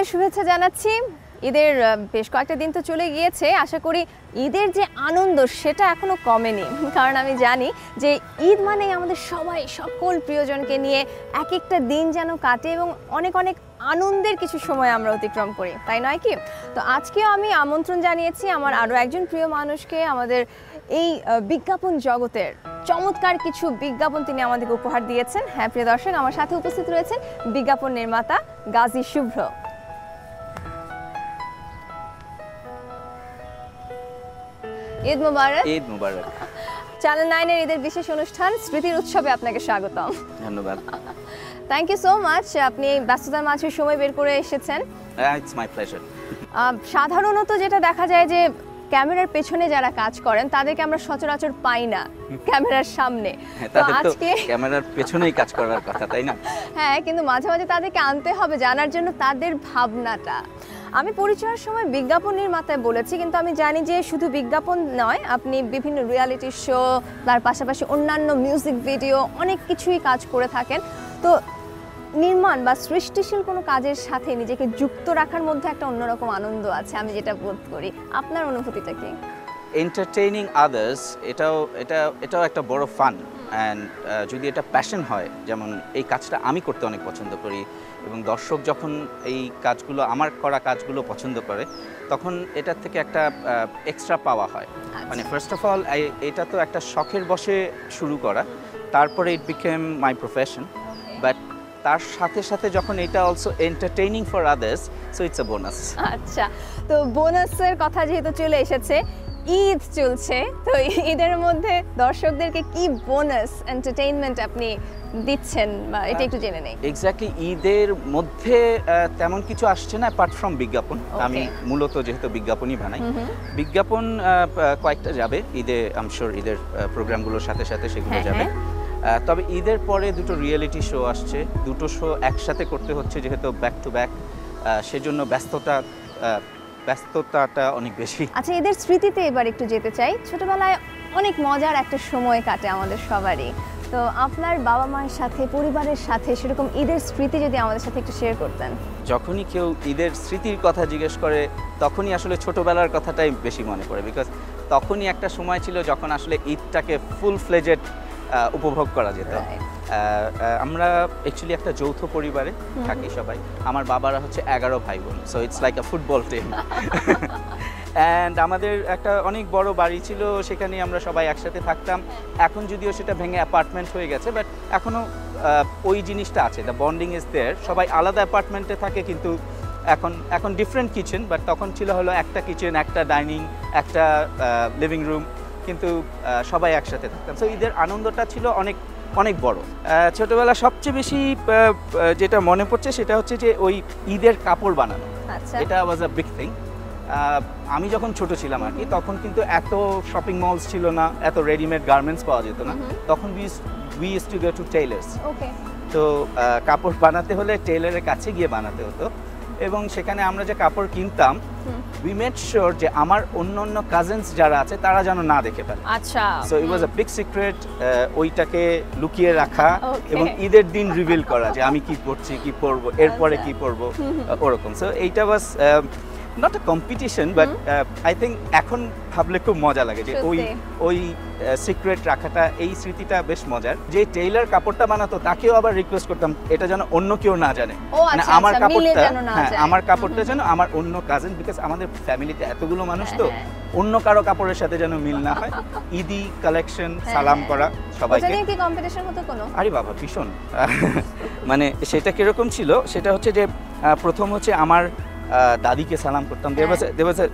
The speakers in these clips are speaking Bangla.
শুভেচ্ছা জানাচ্ছি। ঈদের বেশ কয়েকটা দিন তো চলে গিয়েছে। আশা করি ঈদের যে আনন্দ সেটা এখনো কমেনি, কারণ আমি জানি যে ঈদ মানেই আমাদের সবাই সকল প্রিয়জনকে নিয়ে এক একটা দিন যেন কাটে এবং অনেক অনেক আনন্দের কিছু সময় আমরা অতিক্রম করি, তাই নয় কি? তো আজকেও আমি আমন্ত্রণ জানিয়েছি আমার আরও একজন প্রিয় মানুষকে। আমাদের এই বিজ্ঞাপন জগতের চমৎকার কিছু বিজ্ঞাপন তিনি আমাদেরকে উপহার দিয়েছেন। হ্যাঁ প্রিয় দর্শক, আমার সাথে উপস্থিত রয়েছেন বিজ্ঞাপন নির্মাতা গাজী শুভ্র। ঈদ মুবারক। ঈদ মুবারক। চ্যানেল 9 এর ঈদের বিশেষ অনুষ্ঠান স্মৃতির উৎসবে আপনাকে স্বাগতম। ধন্যবাদ। থ্যাংক ইউ সো মাচ, আপনি ব্যস্ততার মাঝে সময় বের করে এসেছেন। It's my pleasure. সাধারণত যেটা দেখা যায় যে ক্যামেরার পেছনে যারা কাজ করেন তাদেরকে আমরা সচরাচর পাই না ক্যামেরার সামনে। তো আজকে ক্যামেরার পেছনেই কাজ করার কথা, তাই না? হ্যাঁ, কিন্তু মাঝে মাঝে তাদেরকে আনতে হবে জানার জন্য তাদের ভাবনাটা। আমি পরিচয়ের সময় বিজ্ঞাপন নির্মাতায় বলেছি, কিন্তু আমি জানি যে শুধু বিজ্ঞাপন নয়, আপনি বিভিন্ন রিয়ালিটি শো, তার পাশাপাশি অন্যান্য মিউজিক ভিডিও অনেক কিছুই কাজ করে থাকেন। তো নির্মাণ বা সৃষ্টিশীল কোনো কাজের সাথে নিজেকে যুক্ত রাখার মধ্যে একটা অন্যরকম আনন্দ আছে, আমি যেটা বোধ করি। আপনার অনুভূতিটা কি? এন্টারটেইনিং আদার্স এটাও একটা বড় ফান। অ্যান্ড যদি এটা প্যাশন হয়, যেমন এই কাজটা আমি করতে অনেক পছন্দ করি এবং দর্শক যখন এই কাজগুলো, আমার করা কাজগুলো পছন্দ করে, তখন এটার থেকে একটা এক্সট্রা পাওয়া হয়। মানে ফার্স্ট অফ অল এটা তো একটা শখের বশে শুরু করা, তারপরে ইট বিকেম মাই প্রফেশন। বাট তার সাথে সাথে যখন এটা also entertaining for others, so it's a bonus. আচ্ছা, তো বোনাসের কথা যেহেতু চলে এসেছে, ঈদ চলছে, তো ঈদের মধ্যে দর্শকদেরকে কি বোনাস এন্টারটেইনমেন্ট আপনি দিচ্ছেন বা এটা একটু জেনে নেই। এক্স্যাক্টলি, ঈদের মধ্যে তেমন কিছু আসছে না অ্যাপার্ট ফ্রম বিজ্ঞাপন। আমি মূলত যেহেতু বিজ্ঞাপনই বানাই, বিজ্ঞাপন কয়েকটা যাবে ঈদে, আই এম শিওর ঈদের প্রোগ্রামগুলোর সাথে সাথে সেগুলো যাবে। তবে ঈদের পরে দুটো রিয়েলিটি শো আসছে, দুটো শো একসাথে করতে হচ্ছে যেহেতু ব্যাক টু ব্যাক, সেজন্য ব্যস্ততাটা অনেক বেশি। আচ্ছা, ঈদের স্মৃতিতে এবার একটু যেতে চাই। ছোটবেলায় অনেক মজার একটা সময় কাটে আমাদের সবারই। তো আপনার বাবা মায়ের সাথে, পরিবারের সাথে সেরকম ঈদের স্মৃতি যদি আমাদের সাথে একটু শেয়ার করতেন। যখনই কেউ ঈদের স্মৃতির কথা জিজ্ঞেস করে, তখনই আসলে ছোটবেলার কথাটাই বেশি মনে পড়ে। বিকজ তখনই একটা সময় ছিল যখন আসলে ঈদটাকে ফুল ফ্লেজেড উপভোগ করা যেত। আমরা অ্যাকচুয়ালি একটা যৌথ পরিবারে থাকি সবাই। আমার বাবারা হচ্ছে 11 ভাই বোন, so it's like a football team. And আমাদের একটা অনেক বড় বাড়ি ছিল, সেখানে আমরা সবাই একসাথে থাকতাম। এখন যদিও সেটা ভেঙে অ্যাপার্টমেন্ট হয়ে গেছে, বাট এখনও ওই জিনিসটা আছে, দ্য বন্ডিং ইজ দেয়ার। সবাই আলাদা অ্যাপার্টমেন্টে থাকে, কিন্তু এখন ডিফারেন্ট কিচেন, বাট তখন ছিল হলো একটা কিচেন, একটা ডাইনিং, একটা লিভিং রুম, কিন্তু সবাই একসাথে থাকতাম। সো ঈদের আনন্দটা ছিল অনেক অনেক বড়। ছোটবেলা সবচেয়ে বেশি যেটা মনে পড়ছে সেটা হচ্ছে যে ওই ঈদের কাপড় বানানো। এটা ওয়াজ আ বিগ থিং। আমি যখন ছোট ছিলাম আর কি, তখন কিন্তু এত শপিং মলস ছিল না, এত রেডিমেড গার্মেন্টস পাওয়া যেত না। তখন we use to go to tailors. তো কাপড় বানাতে হলে টেইলারের কাছে গিয়ে বানাতে হতো, এবং সেখানে আমরা যে কাপড় কিনতাম, উই মেড শিওর যে আমার অন্য কাজিনস যারা আছে তারা যেন না দেখে ফেলে। আচ্ছা, so it was a big secret, ওইটাকে লুকিয়ে রাখা এবং ঈদের দিন রিভিল করা যে আমি কি পরছি, কি পরবো, এরপরে কি পরবো, ওরকম। সো এইটা was not a competition, but I think এখন ভাবলে খুব মজা লাগে যে ওই সিক্রেট রাখাটা, এই স্মৃতিটা বেশ মজার। যে টেইলার কাপড়টা বানাতো তাকেও আবার রিকোয়েস্ট করতাম এটা যেন অন্য কেউ না জানে, মানে আমার কাপড়টা, হ্যাঁ আমার কাপড়টা যেন আমার অন্য কাজিন, বিকজ আমাদের ফ্যামিলিতে এতগুলো মানুষ, তো অন্য কারো কাপড়ের সাথে যেন মিল না হয়। ঈদি কালেকশন, সালাম করা সবাইকে। কি কম্পিটিশন হতো কোনো? আরে বাবা, ভীষণ। মানে সেটা কিরকম ছিল, সেটা হচ্ছে যে প্রথম হচ্ছে আমার দাদিকে সালাম করতাম। দেয়ার ওয়াজ আ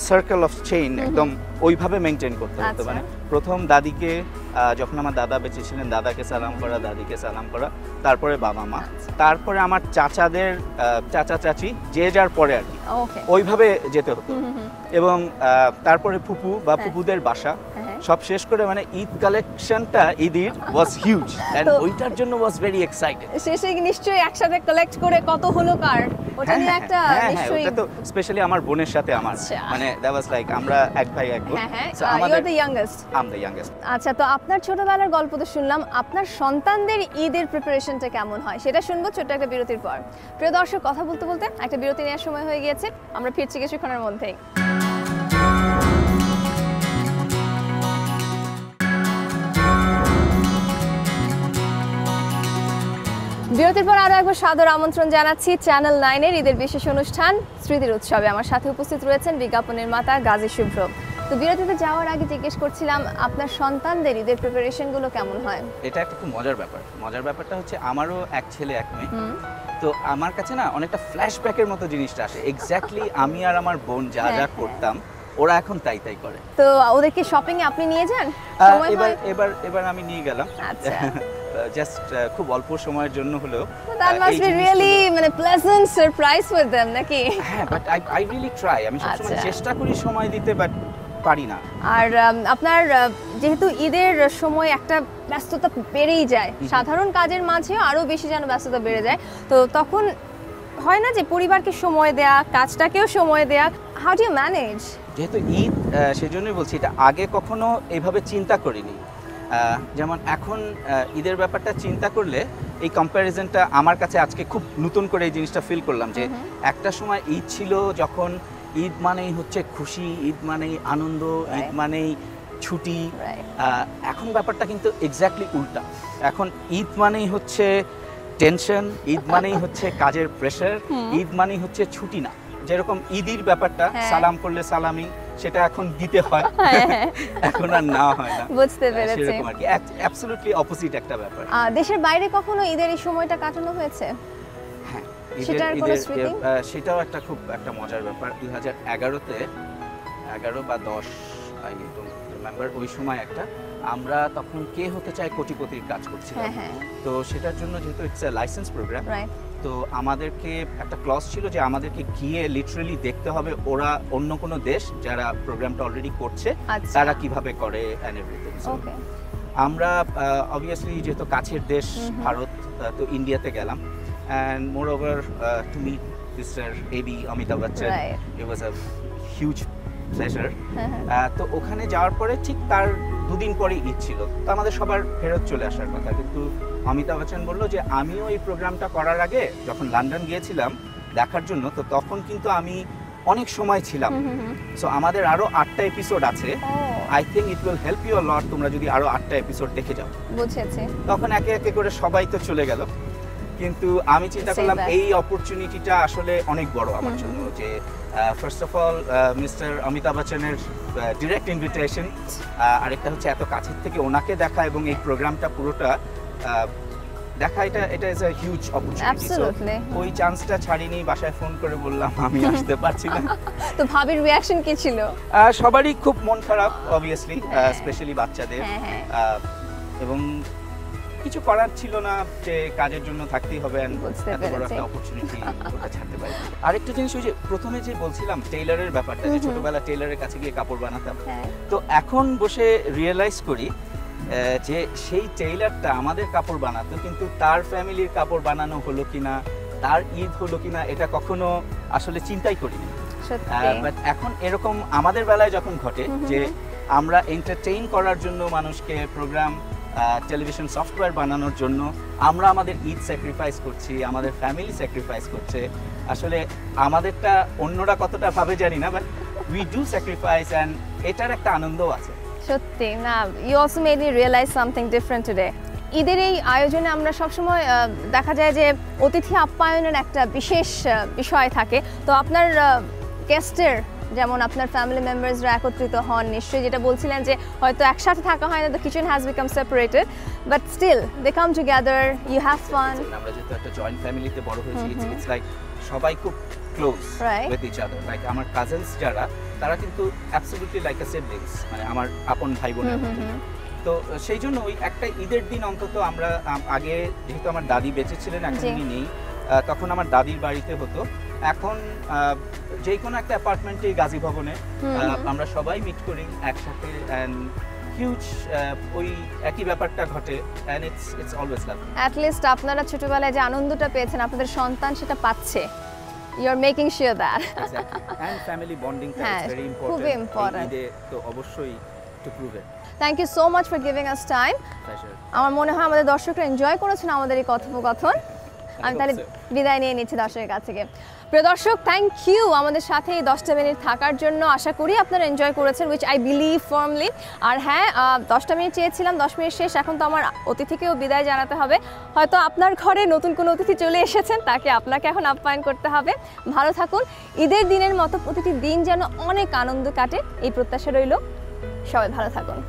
সার্কেল অফ চেইন, একদম ওইভাবে মেনটেন করতে হতো। মানে প্রথম দাদিকে, যখন আমার দাদা বেঁচে ছিলেন, দাদাকে সালাম করা, দাদিকে সালাম করা, তারপরে বাবা মা, তারপরে আমার চাচাদের, চাচা চাচি, যে যার পরে আর কি, ওইভাবে যেতে হতো। এবং তারপরে ফুপু বা ফুপুদের বাসা, সব শেষ করে মানে ঈদ কালেকশনটা ঈদের ওয়াজ হিউজ, এন্ড ওইটার জন্য ওয়াজ ভেরি এক্সাইটেড। শেষে নিশ্চয়ই একসাথে কালেক্ট করে কত হলো কার? ওটা নিয়ে একটা নিশ্চয়ই ওটা তো স্পেশালি আমার বোনের সাথে আমার আচ্ছা। মানে দ্যাট ওয়াজ লাইক আমরা এক ভাই এক বোন। হ্যাঁ So, you are the youngest. I am the youngest. আচ্ছা, তো আপনার ছোটবেলার গল্প তো শুনলাম, আপনার সন্তানদের ঈদের প্রিপারেশনটা কেমন হয় সেটা শুনবো ছোট্ট একটা বিরতির পর। প্রিয় দর্শক, কথা বলতে বলতে একটা বিরতি নেওয়ার সময় হয়ে গিয়েছে, আমরা ফিরছি কিছুক্ষণের মধ্যেই। বিরতির পর আরও একবার সাদর আমন্ত্রণ জানাচ্ছি চ্যানেল 9-এর ঈদের বিশেষ অনুষ্ঠান স্মৃতির উৎসবে। আমার সাথে উপস্থিত রয়েছেন বিজ্ঞাপন নির্মাতা গাজী শুভ্র। তো বিরতিতে যাওয়ার আগে জিজ্ঞেস করছিলাম আপনার সন্তানদের ঈদের প্রিপারেশনগুলো কেমন হয়? এটা একটা খুব মজার ব্যাপার। মজার ব্যাপারটা হচ্ছে আমারও এক ছেলে এক মেয়ে। তো আমার কাছে না অনেকটা ফ্ল্যাশব্যাকের মতো জিনিসটা আসে। এক্স্যাক্টলি আমি আর আমার বোন যা যা করতাম ওরা এখন তাই তাই করে। তো ওদেরকে শপিং এ আপনি নিয়ে যান? এবার আমি নিয়ে গেলাম। আচ্ছা। জাস্ট খুব অল্প সময়ের জন্য হলেও। That must be really মানে pleasant surprise with them নাকি? হ্যাঁ, বাট I really try. আমি সবসময় আচ্ছা। চেষ্টা করি সময় দিতে, বাট পারি না। আর আপনার যেহেতু ঈদের সময় একটা ব্যস্ততা বেড়েই যায়, সাধারণ কাজের মাঝেও আরো বেশি যেন ব্যস্ততা বেড়ে যায়, তো তখন হয় না যে পরিবারকে সময় দেয়া, কাজটাকেও সময় দেয়া, হাউ ডু ইউ ম্যানেজ? যেহেতু ঈদ সেজন্যই বলছি এটা আগে কখনো এইভাবে চিন্তা করিনি। যেমন এখন ঈদের ব্যাপারটা চিন্তা করলে এই কম্প্যারিজনটা আমার কাছে আজকে খুব নতুন করে এই জিনিসটা ফিল করলাম যে একটা সময় ঈদ ছিল যখন ঈদ মানেই হচ্ছে খুশি, ঈদ মানেই আনন্দ, ঈদ মানেই ছুটি। এখন ব্যাপারটা কিন্তু এক্স্যাক্টলি উল্টা। এখন ঈদ মানেই হচ্ছে টেনশন, ঈদ মানেই হচ্ছে কাজের প্রেশার, ঈদ মানেই হচ্ছে ছুটি না। যেরকম ঈদের ব্যাপারটা সালাম করলে সালামি সেটা এখন দিতে হয়, এখন আর না হয় না। বুঝতে পেরেছি। সেরকম আর কি, অ্যাবসলিউটলি অপোজিট একটা ব্যাপার। দেশের বাইরে কখনো ঈদের এই সময়টা কাটানো হয়েছে? হ্যাঁ, সেটাও একটা খুব একটা মজার ব্যাপার। 2011-তে 11 বা 10 আই ডোন্ট রিমেম্বার, ওই সময় একটা আমরা তখন কে হতে চায় কোটিপতির কাজ করছিলাম। তো সেটার জন্য যেহেতু ইটস এ লাইসেন্স প্রোগ্রাম, তো আমাদেরকে একটা ক্লজ ছিল যে আমাদেরকে গিয়ে লিটারালি দেখতে হবে ওরা অন্য কোনো দেশ যারা প্রোগ্রামটা অলরেডি করছে তারা কিভাবে করে এন্ড এভরিথিং। আমরা অবভিয়াসলি যেহেতু কাছের দেশ ভারত, তো ইন্ডিয়াতে গেলাম and moreover to meet Mr. A.B. Amitabh Bachchan, it was a huge pleasure. তো ওখানে যাওয়ার পরে ঠিক তার দুদিন পরে ঈদ ছিল, তো আমাদের সবার ফেরত চলে আসার কথা, কিন্তু অমিতাভ বচ্চন বলল যে আমিও এই প্রোগ্রামটা করার আগে যখন লন্ডন গিয়েছিলাম দেখার জন্য, তো তখন কিন্তু আমি অনেক সময় ছিলাম। সো আমাদের আরো 8টা এপিসোড আছে। I think it will help you a lot, তোমরা যদি আরো 8টা এপিসোড দেখে যাও। বুঝেছি। তখন একে একে করে সবাই তো চলে গেল, কিন্তু আমি চিন্তা করলাম এই অপরচুনিটিটা আসলে অনেক বড় আমার জন্য, যে first of all mister Amitabh বচ্চনের ডিরেক্ট ইনভিটেশন, আরেকটা হচ্ছে এত কাছের থেকে ওনাকে দেখা এবং এই প্রোগ্রামটা পুরোটা দেখা, এটা ইজ আ হিউজ অপরচুনিটি। ওই চান্সটা ছাড়িনি, বাসায় ফোন করে বললাম আমি আসতে পারছি না। তো ভাবির রিঅ্যাকশন কি ছিল? সবারই খুব মন খারাপ অবভিয়াসলি, স্পেশালি বাচ্চাদের, এবং কিছু করার ছিল না, যে কাজের জন্য থাকতেই হবে, এত বড় একটা অপরচুনিটি ওটা ছাড়তে পারি। আরেকটা জিনিস ওই যে প্রথমে যে বলছিলাম টেইলারের ব্যাপারটা, যে ছোটবেলা টেইলারের কাছে গিয়ে কাপড় বানাতাম, তো এখন বসে রিয়েলাইজ করি যে সেই টেইলারটা আমাদের কাপড় বানাতো, কিন্তু তার ফ্যামিলির কাপড় বানানো হলো কিনা, তার ঈদ হলো কিনা, এটা কখনো আসলে চিন্তাই করিনি। বাট এখন এরকম আমাদের বেলায় যখন ঘটে যে আমরা এন্টারটেইন করার জন্য মানুষকে প্রোগ্রাম, টেলিভিশন সফটওয়্যার বানানোর জন্য আমরা আমাদের ঈদ স্যাক্রিফাইস করছি, আমাদের ফ্যামিলি স্যাক্রিফাইস করছে, আসলে আমাদেরটা অন্যরা কতটা ভাবে জানি না, but we do sacrifice and এটার একটা আনন্দও আছে। সত্যি না, you also made me realize something different today. ঈদের এই আয়োজনে আমরা সবসময় দেখা যায় যে অতিথি আপ্যায়নের একটা বিশেষ বিষয় থাকে, তো আপনার গেস্টের যেমন আপনার ফ্যামিলি মেম্বার্সরা একত্রিত হন নিশ্চয়ই, যেটা বলছিলেন যে হয়তো একসাথে থাকা হয় না, the kitchen has become separated, but still they come together, you have fun. আমরা যেহেতু একটা জয়েন্ট ফ্যামিলিতে বড় হয়েছি, ইটস লাইক সবাই খুব close with each other. Like আমার কাজিনস যারা, তারা কিন্তু অ্যাবসলিউটলি লাইক আ সিবলিংস, মানে আমার আপন ভাই বোনের মতো। তো সেই জন্য ওই একটা ঈদের দিন অন্তত আমরা, আগে যেহেতু আমার দাদি বেঁচে ছিলেন, এখন উনি নেই, তখন আমার দাদির বাড়িতে হতো। এখন যে কোনো একটা অ্যাপার্টমেন্টে গাজী ভবনে আমরা সবাই মিট করি একসাথে, অ্যান্ড হিউজ ওই একই ব্যাপারটা ঘটে, and it's always love. At least আপনারা ছোটবেলায় যে আনন্দটা পেয়েছেন আপনাদের সন্তান সেটা পাচ্ছে, you are making sure that and family bonding হ্যাঁ, ইজ ভেরি ইম্পর্টেন্ট খুবই important. ঈদে তো অবশ্যই to prove it thank you so much for giving us time pleasure আমার মনে হয় আমাদের দর্শকরা এনজয় করেছেন আমাদের এই কথোপকথন আমি তাহলে বিদায় নিয়ে নিচ্ছি দর্শকের কাছ থেকে প্রিয় দর্শক থ্যাংক ইউ আমাদের সাথে এই 10টা মিনিট থাকার জন্য আশা করি আপনারা এনজয় করেছেন উইচ আই বিলিভ ফার্মলি আর হ্যাঁ 10টা মিনিট চেয়েছিলাম 10 মিনিট শেষ এখন তো আমার অতিথিকেও বিদায় জানাতে হবে হয়তো আপনার ঘরে নতুন কোনো অতিথি চলে এসেছেন তাকে আপনাকে এখন আপ্যায়ন করতে হবে ভালো থাকুন ঈদের দিনের মতো প্রতিটি দিন যেন অনেক আনন্দ কাটে এই প্রত্যাশা রইল সবাই ভালো থাকুন